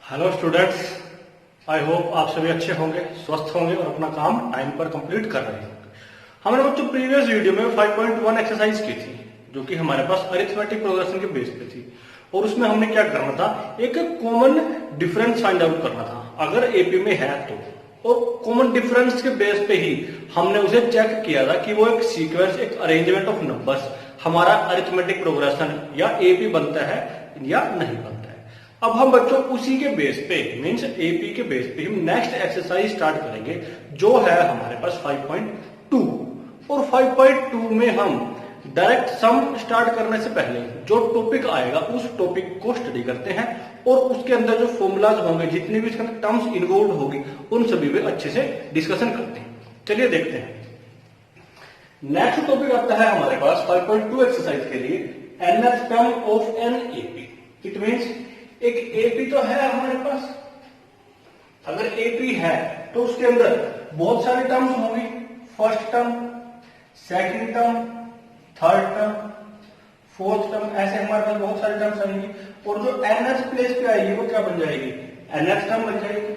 Hello students, I hope आप सभी अच्छे होंगे, स्वस्थ होंगे और अपना काम टाइम पर कंप्लीट कर रहे होंगे। हमने बच्चों प्रीवियस वीडियो में 5.1 एक्सरसाइज की थी जो कि हमारे पास अरिथमेटिक प्रोग्रेशन के बेस पे थी और उसमें हमने क्या करना था, एक कॉमन डिफरेंस फाइंड आउट करना था अगर एपी में है तो। और कॉमन डिफरेंस के बेस पे ही हमने उसे चेक किया था कि वो एक सीक्वेंस, एक अरेंजमेंट ऑफ नंबर्स हमारा अरिथमेटिक प्रोग्रेशन या एपी बनता है या नहीं बनता है। अब हम बच्चों उसी के बेस पे मींस एपी के बेस पे हम नेक्स्ट एक्सरसाइज स्टार्ट करेंगे जो है हमारे पास 5.2। और 5.2 में हम डायरेक्ट सम स्टार्ट करने से पहले जो टॉपिक आएगा उस टॉपिक को स्टडी करते हैं और उसके अंदर जो फॉर्मूलाज होंगे, जितनी भी इसके अंदर टर्म्स इन्वॉल्व होगी, उन सभी पे अच्छे से डिस्कशन करते हैं। चलिए देखते हैं। नेक्स्ट टॉपिक आता है हमारे पास 5.2 एक्सरसाइज के लिए nth term of an AP. It means एक एपी तो है हमारे पास, अगर एपी है तो उसके अंदर बहुत सारे टर्म्स होंगे, first term, second term, third term, fourth term, ऐसे हमारे पास बहुत सारे टर्म्स आएंगे। और जो nth प्लेस पे आएगी वो क्या बन जाएगी, nth टर्म बन जाएगी।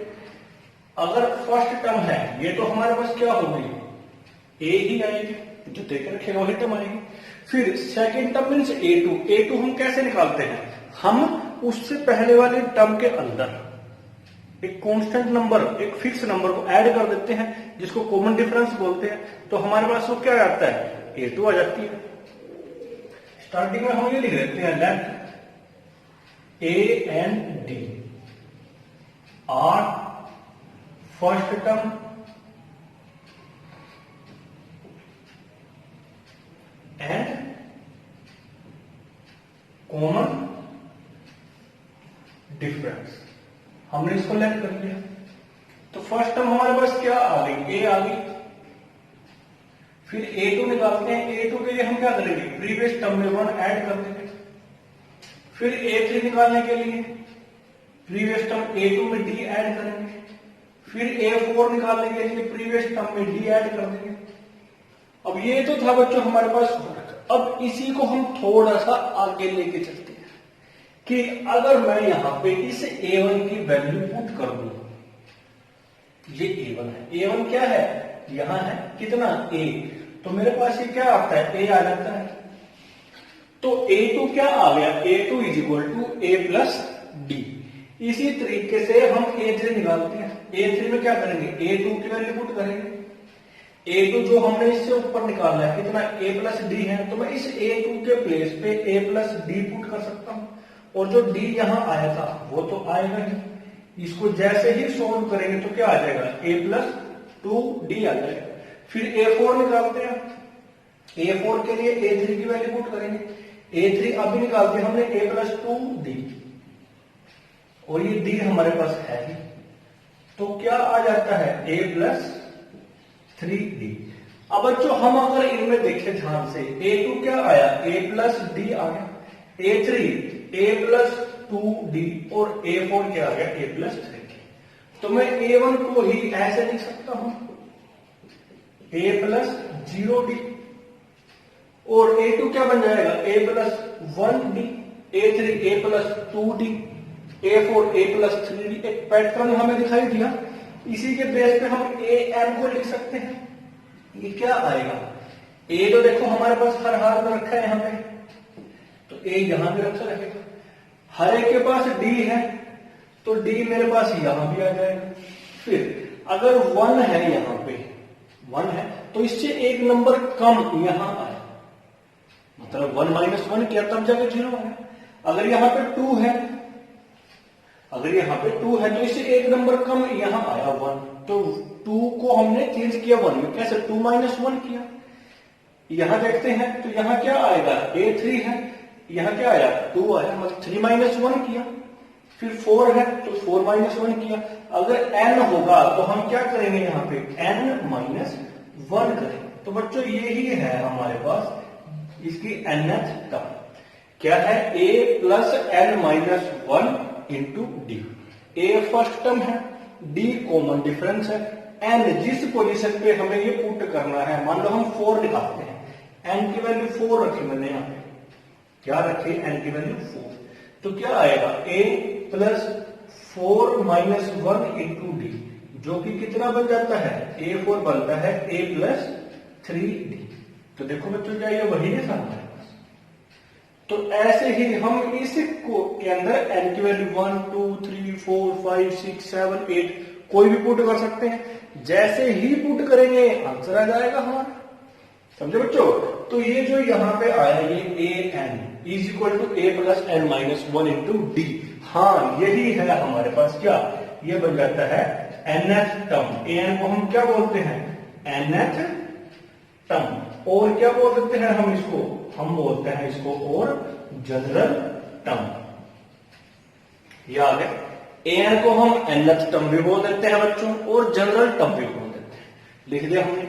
अगर फर्स्ट टर्म है ये तो हमारे पास क्या होगी, ए ही आएगी, जो देकर रखेगा वही टर्म आएगी। फिर second term means A two हम कैसे निकालते हैं, हम उससे पहले वाले टर्म के अंदर एक कांस्टेंट नंबर, एक फिक्स नंबर को ऐड कर देते हैं जिसको कॉमन डिफरेंस बोलते हैं, तो हमारे पास वो क्या आता है, ए2 आ जाती है। स्टार्टिंग में हम ये लिख देते हैं let A and D are first term and common difference. हमने इसको लेट कर लिया तो फर्स्ट टर्म हमारे पास क्या आ गई, ए आ गई। फिर ए2 निकालते हैं, ए2 के लिए हम क्या करेंगे, प्रीवियस टर्म में 1 ऐड कर देंगे। फिर ए3 निकालने के लिए प्रीवियस टर्म ए2 में डी ऐड करेंगे। फिर ए4 निकालने के लिए प्रीवियस टर्म में डी ऐड कर देंगे। अब ये तो था बच्चों हमारे पास। अब इसी को हम थोड़ा सा आगे लेके चलते हैं कि अगर मैं यहां पे इस a1 की वैल्यू पुट कर दूं, ये a1 है, a1 क्या है, यहां है कितना a, तो मेरे पास ये क्या आता है, a आ जाता है। तो a2 क्या आ गया, a2 is equal to a plus D. इसी तरीके से हम a3 निकालते हैं, a3 में क्या करेंगे, a2 की वैल्यू पुट करेंगे। a2 जो हमने इससे ऊपर निकाला है कितना, a प्लस डी है, तो मैं इस a2 के प्लेस पे a प्लस डी पुट कर सकता हूं। और जो d यहां आया था वो तो आएगा ही। इसको जैसे ही सोल्व करेंगे तो क्या आ जाएगा, a प्लस 2d आ जाएगा। फिर a4 निकालते हैं, a4 के लिए a3 की वैल्यू पुट करेंगे। a3 अभी निकालते हैं हमने a प्लस 2d, और ये d हमारे पास है ही, तो क्या आ जाता है a प्लस 3d। अब बच्चों हम अगर इनमें देखें ध्यान से, a2 क्या आया, a प्लस डी आ गया, a3 a प्लस 2d और a4 क्या आ गया, a प्लस 3d। तो मैं a1 को ही ऐसे लिख सकता हूं, a प्लस 0d, और a2 क्या बन जाएगा, a plus 1d, a3 a plus 2d, a4 a plus 3d। एक पैटर्न हमें दिखाई दिया, इसी के बेस पे हम am को लिख सकते हैं। ये क्या आएगा, a तो देखो हमारे पास हर हाल में रखा है यहां पे, तो a यहां भी रखा रहेगा। हर एक के पास d है तो d मेरे पास यहां भी आ जाएगा। फिर अगर 1 है, यहां पे 1 है तो इससे एक नंबर कम यहां आया, मतलब 1 माइनस 1 किया तब जाके 0 आया। अगर यहां पे 2 है, अगर यहां पे 2 है तो इससे एक नंबर कम यहां आया 1, तो 2 को हमने चेंज किया 1 में, कैसे 2 माइनस 1 किया। यहां देखते हैं तो यहां क्या आएगा, a3 है, यहां क्या आया 2 आया, मतलब 3 माइनस 1 किया। फिर 4 है तो 4 माइनस 1 किया। अगर n होगा तो हम क्या करेंगे, यहां पे n माइनस 1 करेंगे। तो बच्चों यही है हमारे पास इसकी nth टर्म, क्या है, a plus n minus 1 into D. a first term है, d कॉमन डिफरेंस है, n जिस पोजीशन पे हमें ये पुट करना है, मान लो हम 4 निकालते हैं, n की वैल्यू 4 रखी मैंने यहां पे, क्या रखे, n की वैल्यू 4, तो क्या आएगा a plus 4 minus 1 into D, जो कि कितना बन जाता है, A4 बनता है A प्लस 3D। तो देखो बच्चों क्या ये वही है हमारे पास। तो ऐसे ही हम इस को के अंदर n की वैल्यू 1 2 3 4 5 6 7 8 कोई भी पुट कर सकते हैं। जैसे ही पुट करेंगे आंसर आ जाएगा हमारा, समझे बच्चों। तो ये जो यहाँ पे आया ये an is equal to A plus n minus 1 into D, हाँ यही है हमारे पास क्या, ये बन जाता है nth टर्म। an को हम क्या बोलते हैं, nth टर्म। और क्या बोल सकते हैं हम इसको, हम बोलते हैं इसको और जनरल टर्म। याद है an को हम nth टर्म भी बोल देते हैं बच्चों और जनरल टर्म भी बोल देते हैं, लिख दिया हमने।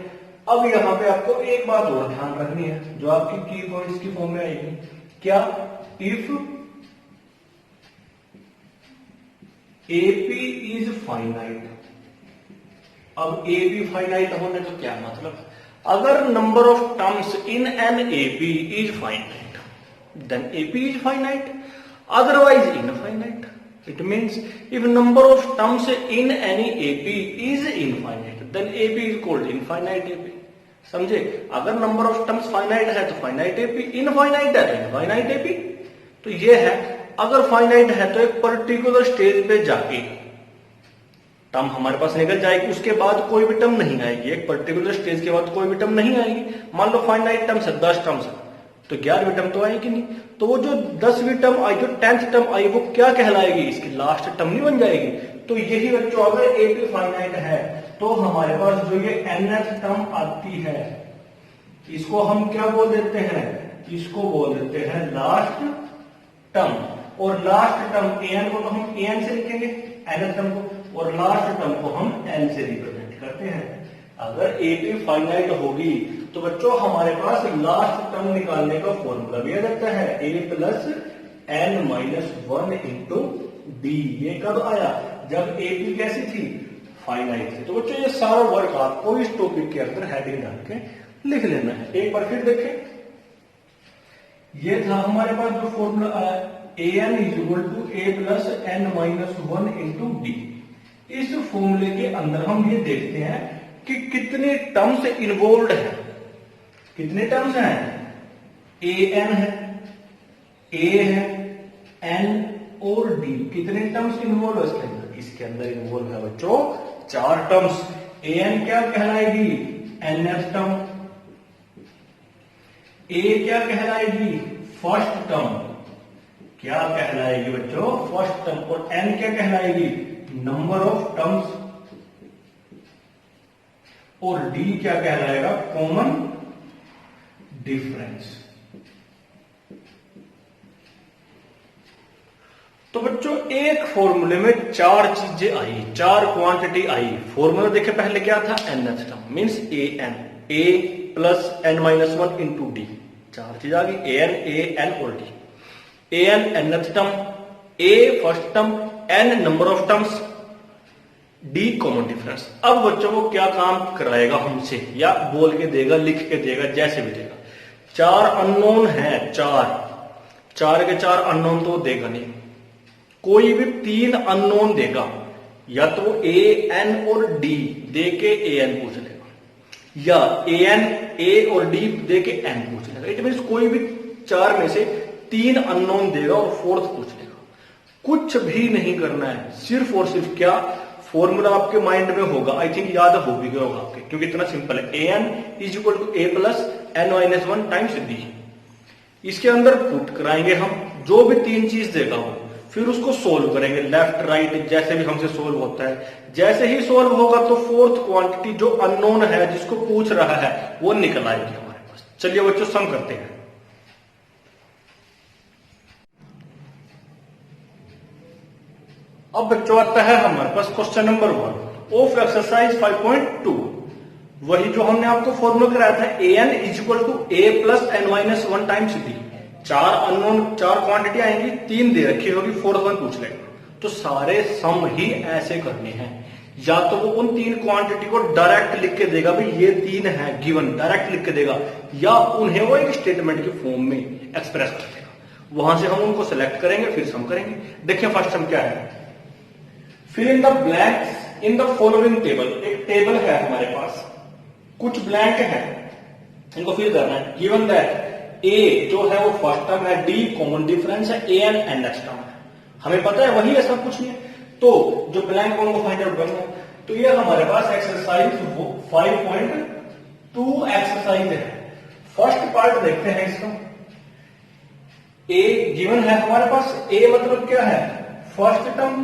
अब यहां पे आपको एक बात और ध्यान रखनी है जो आपकी की पॉइंट्स की फॉर्म में आएगी, क्या, इफ AP इज फाइनाइट। अब AP फाइनाइट होने का क्या मतलब, अगर number of terms in an AP is finite then AP is finite, otherwise infinite. It means if number of terms in any AP is infinite then AP is called infinite AP। समझे, अगर number of terms finite है तो finite AP, infinite है तो infinite AP। तो ये है, अगर फाइनाइट है तो एक पर्टिकुलर स्टेज पे जाके टर्म हमारे पास निकल जाएगी, उसके बाद कोई भी टर्म नहीं आएगी। एक पर्टिकुलर स्टेज के बाद कोई भी टर्म नहीं आएगी। मान लो फाइनाइट टर्म्स है 10 टर्म्स है तो 11वीं टर्म तो आएगी नहीं। तो वो जो 10वीं टर्म आई, जो 10th टर्म आई, वो क्या कहलाएगी, इसकी लास्ट टर्म नहीं बन जाएगी। तो यही बच्चों, अगर AP फाइनाइट है तो हमारे पास जो ये nth टर्म आती है इसको हम क्या बोल देते हैं, इसको बोल देते हैं लास्ट टर्म। और लास्ट टर्म an को तो हम an से लिखेंगे nth टर्म को, और लास्ट टर्म को हम n से रिप्रेजेंट करते हैं। अगर AP फाइनाइट होगी तो बच्चों हमारे पास लास्ट टर्म निकालने का फॉर्मूला भी आ जाता है A plus n minus 1 into D. ये कब आया, जब AP कैसी थी, फाइनाइट थी। तो बच्चों ये सारा वर्क आपको इस टॉपिक के अंदर हेडिंग डाल के लिख लेना है। एक बार फिर देखें, ये था हमारे पास जो फॉर्मूला आया an is equal to A plus n minus 1 into D. इस फॉर्मूले के अंदर हम ये देखते हैं कि कितने टर्म्स इन्वॉल्व है, कितने टर्म्स हैं, an है, a है, n और d, कितने टर्म्स इन्वॉल्व है इसके अंदर, इसके अंदर इन्वॉल्व है बच्चों 4 टर्म्स। an क्या कहलाएगी, nth टर्म, a क्या कहलाएगी, फर्स्ट टर्म, क्या कहलाएगी बच्चों, फर्स्ट टर्म, और n क्या कहलाएगी, नंबर ऑफ टर्म्स, और d क्या कहलाएगा, कॉमन डिफरेंस। तो बच्चों एक फॉर्मूले में 4 चीजें आई, 4 क्वांटिटी आई। फॉर्मूला देखे पहले क्या था, nth term means an, a plus n minus 1 into D, 4 चीज आ गई, an और d। an nth term, a first term, n number of terms, d common difference. अब बच्चों को क्या काम कराएगा हमसे, या बोल के देगा, लिख के देगा, जैसे भी देगा। 4 अननोन है, 4 के 4 अननोन तो देगा नहीं, कोई भी 3 अननोन देगा, या तो a n और d दे के a n पूछ लेगा, या a और d दे के n पूछ लेगा। इट मीन्स कोई भी 4 में से 3 अननोन देगा और 4th पूछ लेगा। कुछ भी नहीं करना है, सिर्फ और सिर्फ क्या, फॉर्मूला आपके माइंड में होगा, आई थिंक याद हो भी गया होगा आपके, क्योंकि इतना सिंपल है। an is equal to a plus n minus 1 times d। इसके अंदर पुट कराएंगे हम, जो भी 3 चीज देगा वो, फिर उसको सोल्व करेंगे, लेफ्ट राइट जैसे भी हमसे सोल्व होता है। जैसे ही सोल्व होगा तो 4th क्वांटिटी जो अननोन है, जिसको पूछ रहा है, वो निकल आएगी हमारे पास। चलिए बच्चों सम करते हैं। अब बच्चों आता है हमारे पास क्वेश्चन नंबर 1 ऑफ एक्सरसाइज 5.2। वही जो हमने आपको फॉर्मूला कराया था, an is equal to a plus n minus 1 times d। 4 unknown, 4 quantity आएंगी, 3 दे रखी होगी, 4th वन पूछ लेगा। तो सारे सम ही ऐसे करने हैं, या तो वो उन 3 क्वांटिटी को डायरेक्ट लिख के देगा, भाई ये 3 है गिवन, डायरेक्ट लिख के देगा, या उन्हें वो एक स्टेटमेंट के फॉर्म में एक्सप्रेस कर देगा। वहां से हम उनको सेलेक्ट करेंगे, फिर सम करेंगे। देखिए फर्स्ट सम क्या है, fill in the blanks in the following table. एक टेबल है हमारे पास, कुछ ब्लैंक है, इनको फिल करना है। गिवन दैट ए जो है वो फर्स्ट टर्म है, डी कॉमन डिफरेंस है, A N N next term है। हमें पता है वही है, सब कुछ नहीं है। तो जो ब्लैंक है उनको फाइंड आउट करना है। तो ये हमारे पास एक्सरसाइज 5.2 एक्सरसाइज है। फर्स्ट पार्ट देखते हैं इसका। ए गिवन है हमारे पास, ए मतलब क्या है, फर्स्ट टर्म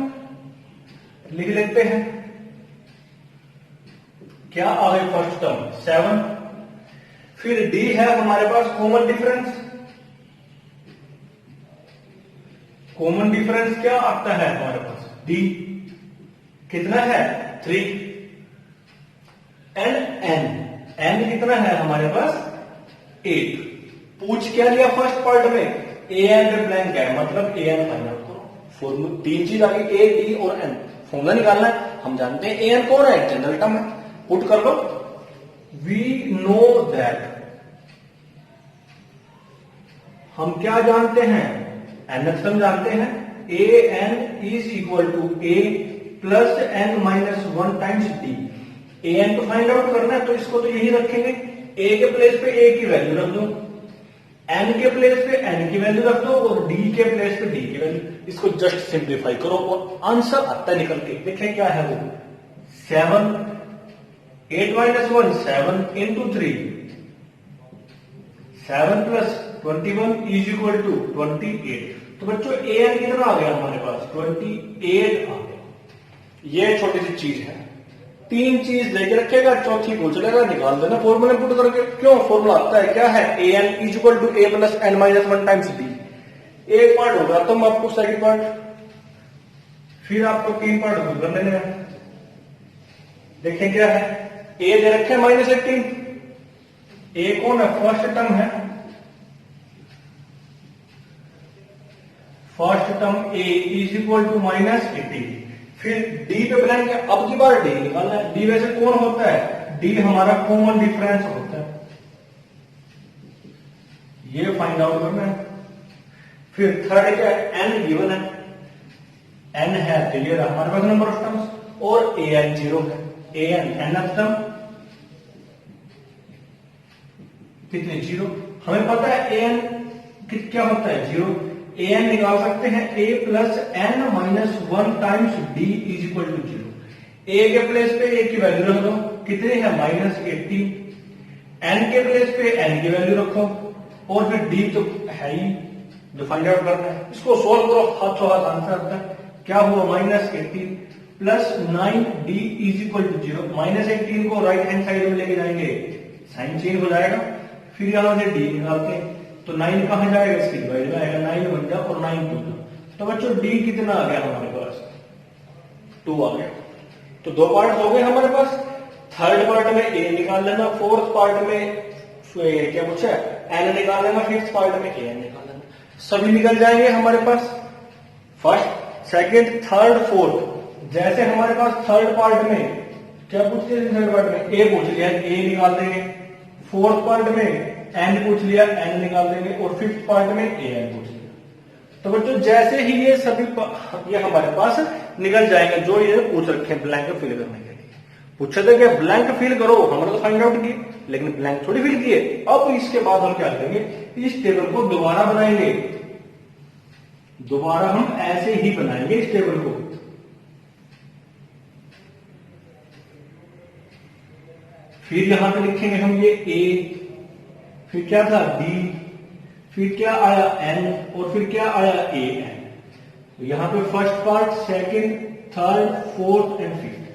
लिख लेते हैं। क्या आ गई फर्स्ट टर्म 7। फिर डी है हमारे पास कॉमन डिफरेंस। कॉमन डिफरेंस क्या आता है हमारे पास, डी कितना है 3। एंड एन, एन कितना है हमारे पास 8। पूछ क्या लिया फर्स्ट पार्ट में, ए एन पे ब्लैंक है, मतलब ए एन फाइंड आउट करो। फॉर्मूला 3 चीज आ गई, ए डी और एन। फॉर्मूला निकालना है, हम जानते हैं ए एन कौन है, जनरल टर्म है। पुट कर लो। वी नो दैट, हम क्या जानते हैं, एन टर्म जानते हैं। A N is equal to A plus N minus 1 times D. A N को फाइंड आउट करना है तो इसको तो यही रखेंगे। ए के प्लेस पे ए की वैल्यू रख दो, एन के प्लेस पे एन की वैल्यू रख दो और डी के प्लेस पे डी की वैल्यू। इसको जस्ट सिंप्लीफाई करो और आंसर आता है निकल के। देखें क्या है वो, 7 8 minus 1 7 into 3 7 plus 21 is equal to 28। तो बच्चों ए एन कितना आ गया हमारे पास 28 आ गया। ये छोटी सी चीज है, 3 चीज लेके रखेगा, चौथी भूल चलेगा, निकाल देना फॉर्मूले पुट करके। क्यों फॉर्मूला आता है, क्या है, A N is equal to A plus N minus 1 times D. एक पार्ट होगा तो मैं आपको सेकंड पार्ट, फिर आपको 3 पार्ट भूल कर लेने हैं। देखें क्या है, ए दे रखे -18। ए कौन है, फर्स्ट टर्म है। First term A is equal to -18। फिर डी पे ब्लैंक है, अब की बार डी निकालना है। डी वैसे कौन होता है, डी हमारा कॉमन डिफरेंस होता है, ये फाइंड आउट करना है। फिर थर्ड क्या है, एन गिवन है, एन है क्लियर हमारे पास नंबर ऑफ टर्म्स, और ए एन 0 है। A N N of term कितने 0, हमें पता है ए एन क्या होता है 0। ए एन निकाल सकते हैं, A plus N minus 1 times D is equal to 0। A के प्लेस पे ए की वैल्यू रख दो, कितनी है -18। एन के प्लेस पे एन की वैल्यू रखो, और फिर डी तो है ही जो फाइंड आउट करना है। इसको सोल्व करो, हाथों हाथ आंसर आता है। क्या हुआ, -18 plus 9 D is equal to 0। -18 को राइट हैंड साइड में लेके जाएंगे, साइन चेंज हो जाएगा। फिर यहां से डी निकालते हैं, तो 9 कहां जाएगा, इसकी डिवाइड में आएगा, 9 बन जाए और 9 2। तो बच्चों डी कितना आ गया हमारे पास 2 आ गया। तो 2 पार्ट हो गए हमारे पास। थर्ड पार्ट में ए निकाल लेना, फोर्थ पार्ट में क्या पूछा है, एन निकाल लेना, फिफ्थ पार्ट में ए एन निकाल लेना। सभी निकल जाएंगे हमारे पास, फर्स्ट सेकंड थर्ड फोर्थ। जैसे हमारे पास थर्ड पार्ट में क्या पूछ लिया, थर्ड पार्ट में ए पूछ लिया, ए निकाल देंगे। फोर्थ पार्ट में एन पूछ लिया, एन निकाल देंगे। और फिफ्थ पार्ट में ए एन पूछ लिया। तो बच्चों जैसे ही ये सभी ये हमारे पास निकल जाएंगे, जो ये पूछ रखे हैं ब्लैंक फिल करने के लिए। पूछा था कि ब्लैंक फिल करो, हमने तो फाइंड आउट किए, लेकिन ब्लैंक थोड़ी फिल किए। अब इसके बाद हम क्या करेंगे, इस टेबल को दोबारा बनाएंगे। दोबारा हम ऐसे ही बनाएंगे इस टेबल को। फिर यहां पे लिखेंगे हम ये ए, फिर क्या था डी, फिर क्या आया एन, और फिर क्या आया ए एन। तो यहां पे first part, second, third, fourth and fifth.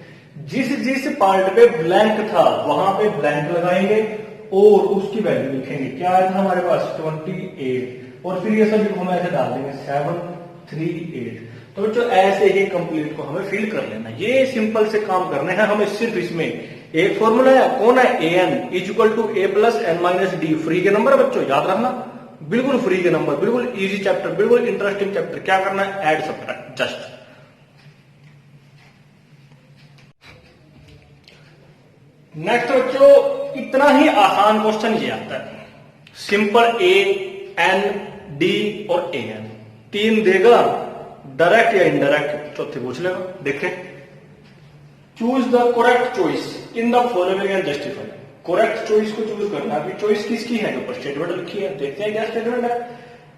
जिस जिस पार्ट पे ब्लैंक था वहां पे ब्लैंक लगाएंगे और उसकी वैल्यू लिखेंगे। क्या आया था हमारे पास 28, और फिर ये सभी हम ऐसे डाल देंगे 7 3 8। तो बच्चों ऐसे ही कंप्लीट को हमें फिल कर लेना। ये सिंपल से काम करने हैं हमें। सिर्फ इसमें एक फॉर्मूला है, कौन है, A N is equal to A plus N minus D. Free के नंबर बच्चों याद रखना, बिल्कुल फ्री के नंबर, बिल्कुल इजी चैप्टर, बिल्कुल इंटरेस्टिंग चैप्टर। क्या करना है, ऐड सब्ट्रैक्ट जस्ट। नेक्स्ट बच्चों इतना ही आसान क्वेश्चन ये आता है, सिंपल। ए एन डी और ए एन 3 देगा, डायरेक्ट या इनडायरेक्ट चौथे पूछ लेगा। देखें, choose the correct choice in the following and justify. Correct choice को चूज करना। अभी चॉइस किसकी है? ऊपर स्टेटमेंट लिखी है, देखते हैं क्या स्टेटमेंट है।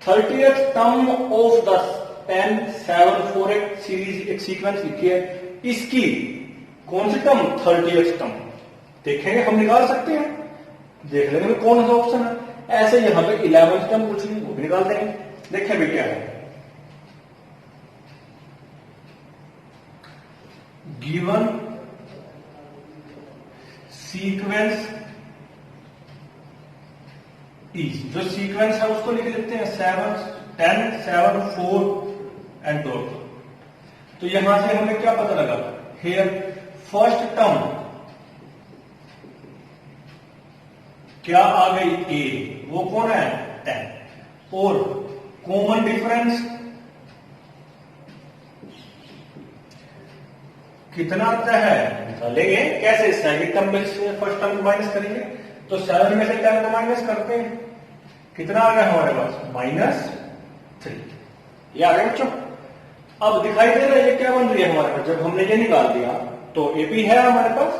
30th term of the 10 7 4 8 series एक सीक्वेंस लिखी है, इसकी कौन सी टर्म? 30th term. देखेंगे, हम निकाल सकते हैं, देख लेंगे कौन सा ऑप्शन है। ऐसे यहां पे 11th टर्म पूछ ली, वो भी निकाल देंगे। देखें भी क्या है। गिवन सीक्वेंस इज, जो सीक्वेंस है उसको लिख लेते हैं 7 10 7 4 एंड 2। तो यहां से हमें क्या पता लगा? हियर फर्स्ट टर्म क्या आ गई? ए, वो कौन है? 10। और कॉमन डिफरेंस कितना आता है? निकालेंगे कैसे? सेकंड टर्म में से फर्स्ट टर्म को माइनस करेंगे, तो 7 में से 10 को माइनस करते हैं, कितना आ गया हमारे पास? -3। ये आ गया बच्चों। अब दिखाई दे रहा है ये क्या बन रही है हमारे पास? जब हमने ये निकाल दिया तो एपी है हमारे पास,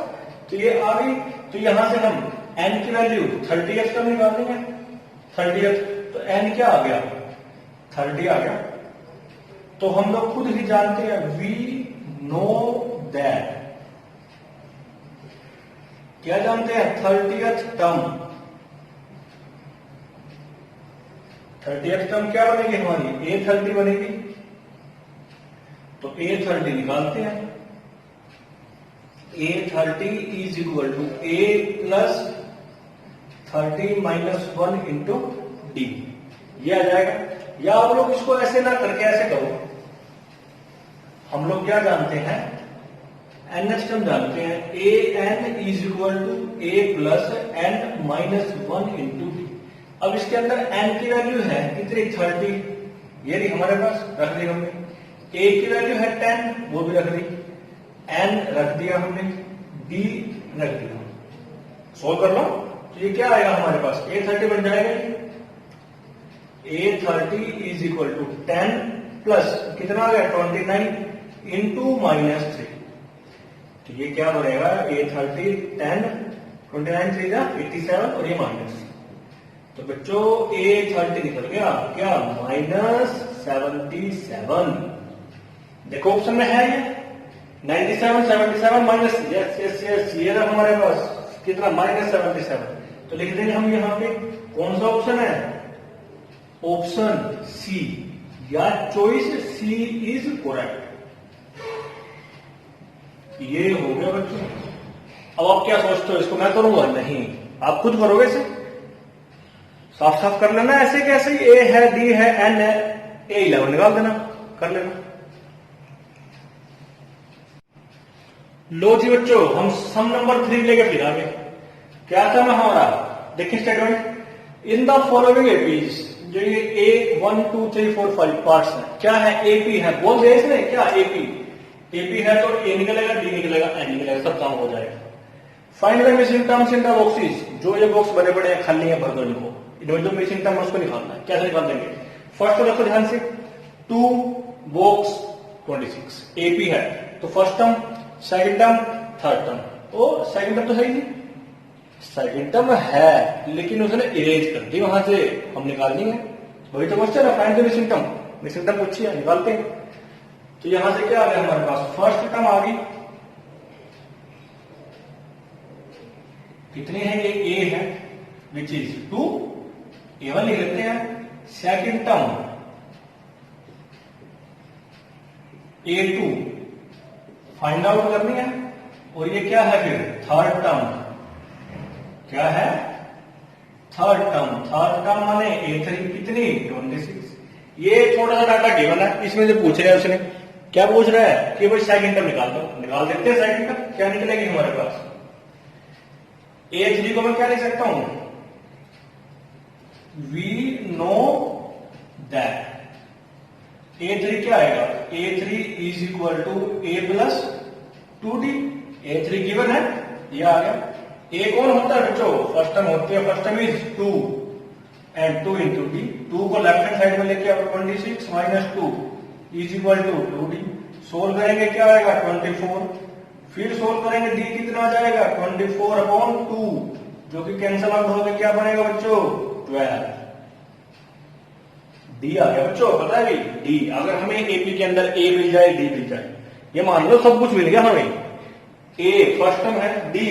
तो ये आ गई। तो यहां से हम एन की वैल्यू 30th टर्म निकाल देंगे। 30th, तो एन क्या आ गया? 30 आ गया। तो हम लोग खुद ही जानते हैं, वी नो दैट, क्या जानते हैं? 30th term. 30th टर्म क्या बनेगी हमारी? A30 बनेगी। तो A30 निकालते हैं। A30 is equal to A plus 30 minus 1 into D, ये आ जाएगा। या आप लोग इसको ऐसे ना करके ऐसे करो, हम लोग क्या जानते हैं? nth टर्म जानते हैं, A N is equal to A plus N minus 1 into D. अब इसके अंदर n की वैल्यू है कितनी? 30, ये नहीं हमारे पास, रख दी हमने। a की वैल्यू है 10, वो भी रख दी। n रख दिया हमने, d रख दिया। सोल्व कर लो, तो ये क्या आएगा हमारे पास? A30 बन जाएगा। A30 is equal to 10 plus कितना आ गया? 29 इंटू -3। तो ये क्या बनेगा? A30 10 29 3 87 और ये माइनस। तो बच्चों A30 निकल गया क्या? -77। देखो ऑप्शन में है ये 97 77 माइनस, यस यस यस, ये रहा हमारे पास कितना? -77। तो लिख देंगे हम यहां पे कौन सा ऑप्शन है? ऑप्शन सी, या चॉइस सी इज करेक्ट। ये हो गया बच्चों। अब आप क्या सोचते हो? इसको मैं करूंगा? नहीं, आप खुद करोगे इसे। साफ साफ कर लेना, ऐसे कैसे? ए है, डी है, एन है, A11 निकाल देना, कर लेना। लो जी बच्चों, हम सम नंबर 3 लेके फिर आगे। क्या था हमारा? देखिए statement, in the following APs, जो ये A 1 2 3 4 5 पार्ट्स है, क्या है? एपी है। बोल दे इसने क्या? एपी। एपी है तो ए निकलेगा, डी निकलेगा, एन निकलेगा, सब काम हो जाएगा। Find the missing terms in the boxes, जो ये बॉक्स बड़े बड़े खाली है, भर दो इनको। जो मिसिंग टर्म उसको निकालना है। कैसे निकाल देंगे? फर्स्ट तो देखो ध्यान से, 2 बॉक्स 26 एपी है, तो first term, second term, third term. तो सेकंड टर्म तो है ही नहीं, सेकंड टर्म है लेकिन उसने इरेज कर दी वहां से, हम निकालनी है। वही तो क्वेश्चन है, find the missing term. Missing term पूछी है, निकालते हैं। तो यहां से क्या आ गया हमारे पास? फर्स्ट टर्म आ गई, कितनी है? ये ए है, विच इज 2, A1 लिख लेते हैं। Second term A2 find out करनी है। और ये क्या है फिर? Third term. क्या है? Third term. थर्ड टर्म माने A3 कितनी? 26। ये थोड़ा सा डाटा गिवन है, इसमें जो पूछ रहा है उसने क्या पूछ रहा है कि भाई सेकंड टर्म निकाल दो। निकाल देते हैं सेकंड टर्म। क्या निकलेगी हमारे पास? A3 को मैं क्या लिख सकता हूं? We know that A3 क्या आएगा? A3 is equal to A plus 2D। A3 given है, ये आ गया। A कौन होता है बच्चों? फर्स्ट टर्म होती है। First term is 2 and 2 into D। 2 को लेफ्ट हैंड साइड में लेके आप 26 minus 2 is equal to 2d। Solve करेंगे क्या आएगा 24, फिर सोल्व करेंगे d कितना आ जाएगा 24/2, जो कि कैंसल आउट हो गया, क्या बनेगा बच्चों 12। डी आ गया बच्चों, पता है भाई डी। अगर हमें एपी के अंदर ए मिल जाए डी मिल जाए, ये मान लो सब कुछ मिल गया हमें, ए फर्स्ट टर्म है, डी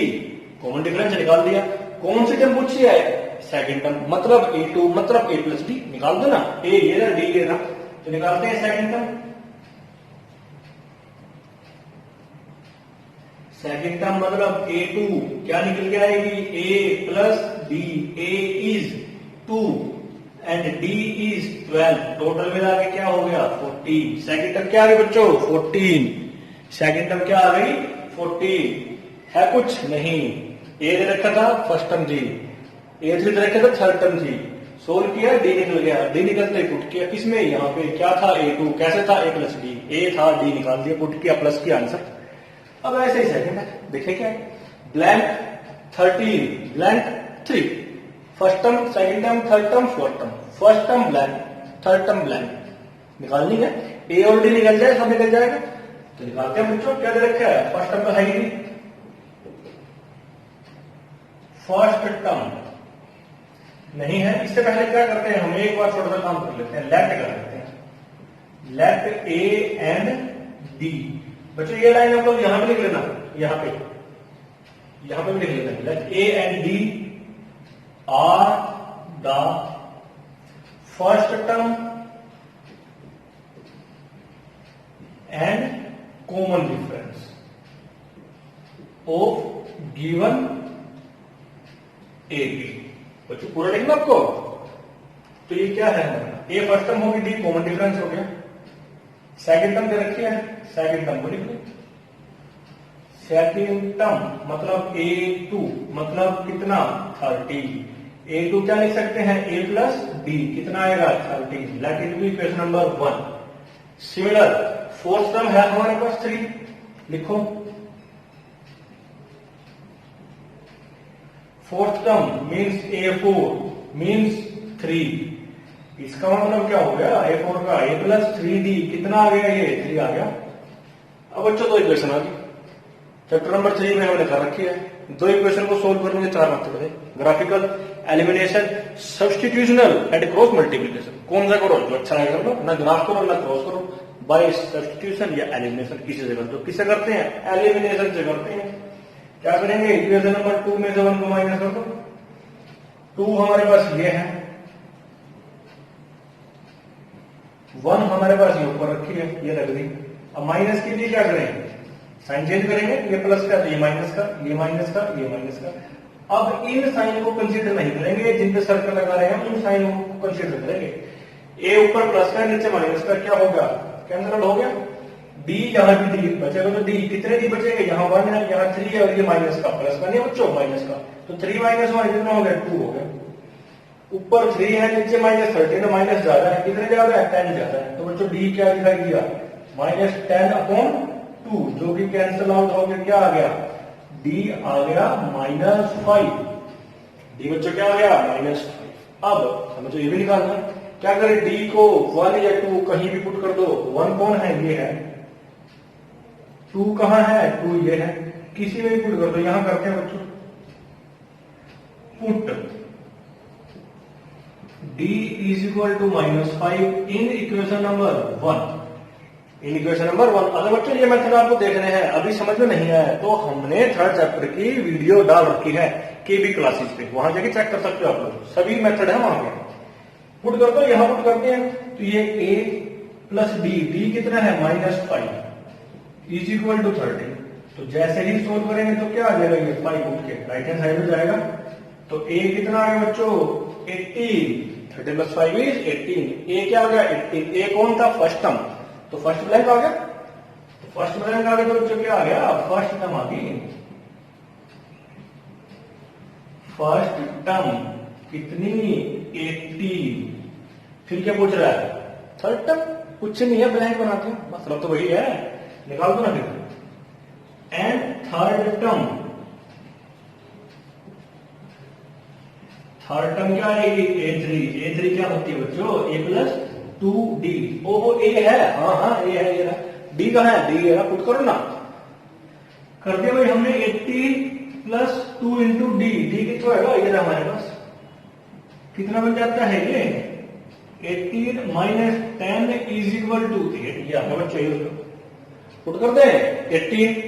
कॉमन डिफरेंस निकाल दिया, कौन सी टर्म पूछी है सेकंड टर्म, मतलब a2 मतलब a प्लस डी, निकाल दो ना, ए ये ना डी ये ना, तो निकालते हैं सेकंड टर्म। सेकंड टर्म मतलब a2 क्या निकल के आएगी a plus D, a is 2 and d is 12, total मिला के क्या हो गया 14। सेकंड टर्म क्या आ गई बच्चों 14, सेकंड टर्म क्या आ गई 14 है, कुछ नहीं। ए दे रखा था फर्स्ट टर्म जी, ए थ्री दे रखा था थर्ड टर्म जी, सोल्व किया डी निकल गया, डी निकलते पुट किया किसमें, यहाँ पे क्या था a2, कैसे था a प्लस डी, ए था डी निकाल दिया, पुट किया प्लस किया आंसर। अब ऐसे ही सेकंड है, देखे क्या है, blank 13 blank 3, first term second term third term fourth term, first term blank third term blank, निकालनी है, ए और डी निकल जाए सब निकल जाएगा, तो निकालते हैं बच्चों। क्या दे रखा है फर्स्ट टर्म तो है ही नहीं, फर्स्ट टर्म नहीं है, इससे पहले क्या करते हैं हम एक बार छोटा सा काम कर लेते हैं, लेफ्ट कर लेते हैं, लेफ्ट ए एंड डी। बच्चों ये लाइन हम लोग यहां पे लिख लेना, यहां पे भी लिख लेना, let A and D are the first term and common difference of given a b. बच्चों पूरा लिखना आपको, तो ये क्या है, ए फर्स्ट टर्म होगी, डी कॉमन डिफरेंस हो गया, सेकंड टर्म दे रखी है, सेकंड टर्म को लिख लो, सेकंड टर्म मतलब a2 मतलब कितना 30, a2 क्या लिख सकते हैं a प्लस डी, कितना आएगा 30, let it be equation number 1। Similar fourth term है हमारे पास 3, लिखो fourth term means a4 means 3, इसका मतलब क्या हो गया a4 का a प्लस 3d, कितना आ गया ये 3 आ गया। अब बच्चों दो इक्वेशन आ गई, चैप्टर नंबर 3 में हमने कर रखी है, दो इक्वेशन को सोल्व करने के 4 मेथड है, graphical, elimination, substitutional and cross multiplication. कौन सा करो जो अच्छा लगेगा लो, ना ग्राफ करो ना क्रॉस करो, बाय सब्स्टिट्यूशन या एलिमिनेशन, किसी से करते हो, किससे करते हैं एलिमिनेशन से करते हैं। क्या करेंगे इक्वेशन नंबर 2 में से 1 को माइनस कर दो, 2 हमारे पास ये है, 1 हमारे पास ये ऊपर रखी है, ये रख दी। अब माइनस के लिए क्या करेंगे साइन चेंज करेंगे, ये प्लस का तो ये माइनस का, ये माइनस का ये माइनस का। अब इन साइन को कंसीडर नहीं करेंगे, जिन पे सर्कल लगा रहे हैं उन साइन को कंसीडर करेंगे। ए ऊपर प्लस का नीचे माइनस का, क्या होगा कैंसिल हो गया, डी यहाँ भी डी बचेगा, तो डी कितने डी बचेंगे, यहाँ 1 है यहाँ 3 है और ये माइनस का, प्लस का नहीं बच्चों माइनस का, तो 3 माइनस 1 कितना हो गया 2 हो गया। ऊपर 3 है नीचे माइनस 13 माइनस ज्यादा है, कितने ज्यादा है 10 ज्यादा है, तो बच्चों डी क्या दिखाई दिया -10/2, जो कि कैंसिल आउट हो गया, क्या आ गया डी आ गया -5, डी बच्चों क्या आ गया -5। अब हमें तो ये भी निकालना है, क्या करें डी को 1 या 2 कहीं भी पुट कर दो, 1 कौन है ये है, 2 कहां है 2 ये है, किसी में भी पुट कर दो, यहां करते हैं बच्चों put d is equal to -5 in equation number 1, in equation number 1। अगर बच्चों ये मेथड आपको देखने हैं, अभी समझ में नहीं आया तो हमने थर्ड चैप्टर की वीडियो डाल रखी है केबी क्लासेस पे, वहां जाके चेक कर सकते हो आप लोग, सभी मेथड है वहां पे। पुट कर दो, यहां पुट करते हैं तो ये a प्लस डी कितना है -5 इज इक्वल टू 30, तो जैसे ही सोल्व करेंगे तो क्या आ जाएगा ये 5 उठ के राइट हैंड साइड में जाएगा, तो a कितना आ गया बच्चों 18, 30 प्लस 5 इज 18, a क्या आ गया 18, a कौन था फर्स्ट टर्म, तो फर्स्ट ब्लैंक आ गया, तो फर्स्ट ब्लैंक आ गया तो बच्चों क्या आ गया फर्स्ट टर्म आ गई, फर्स्ट टर्म कितनी 18, फिर क्या पूछ रहा है थर्ड टर्म, कुछ नहीं है ब्लैंक बनाते हैं, मतलब तो वही है, निकाल दो ना फिर। एंड थर्ड टर्म क्या आएगी a3 क्या होती है बच्चों a प्लस 2D। ओहो ए है, हाँ हाँ ए है, ये रहा। डी कहाँ है? डी है, पुट करो ना। कर दिया भाई हमने 80 प्लस 2 इंटू डी। डी कितना होगा? ये रहा हमारे पास। कितना बन जाता है ये? 18 माइनस 10 इज इक्वल टू 8। ये आपका बच्चा ही होगा, पुट कर दे। 18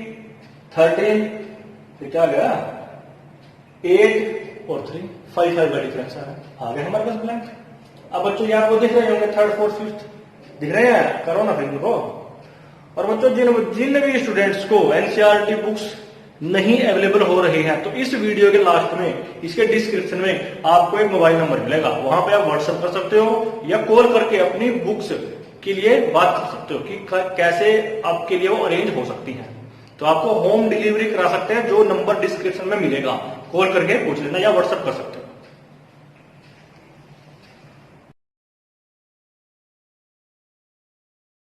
13 फिर क्या गया? 8 और 3 5 का डिफरेंस आ गया हमारे पास ब्लैंक। अब बच्चों ये आपको दिख रहे होंगे, थर्ड फोर्थ फिफ्थ दिख रहे हैं? करो ना फिर को। और बच्चों जिन भी स्टूडेंट्स को एनसीईआरटी बुक्स नहीं अवेलेबल हो रही हैं, तो इस वीडियो के लास्ट में इसके डिस्क्रिप्शन में आपको एक मोबाइल नंबर मिलेगा, वहां पे आप व्हाट्सएप कर सकते हो या कॉल करके अपनी बुक्स के लिए बात कर सकते हो कि कैसे आपके लिए वो अरेंज हो सकती है। तो आपको होम डिलीवरी करा सकते हैं, जो नंबर डिस्क्रिप्शन में मिलेगा, कॉल करके पूछ लेना या व्हाट्सएप कर सकते हैं।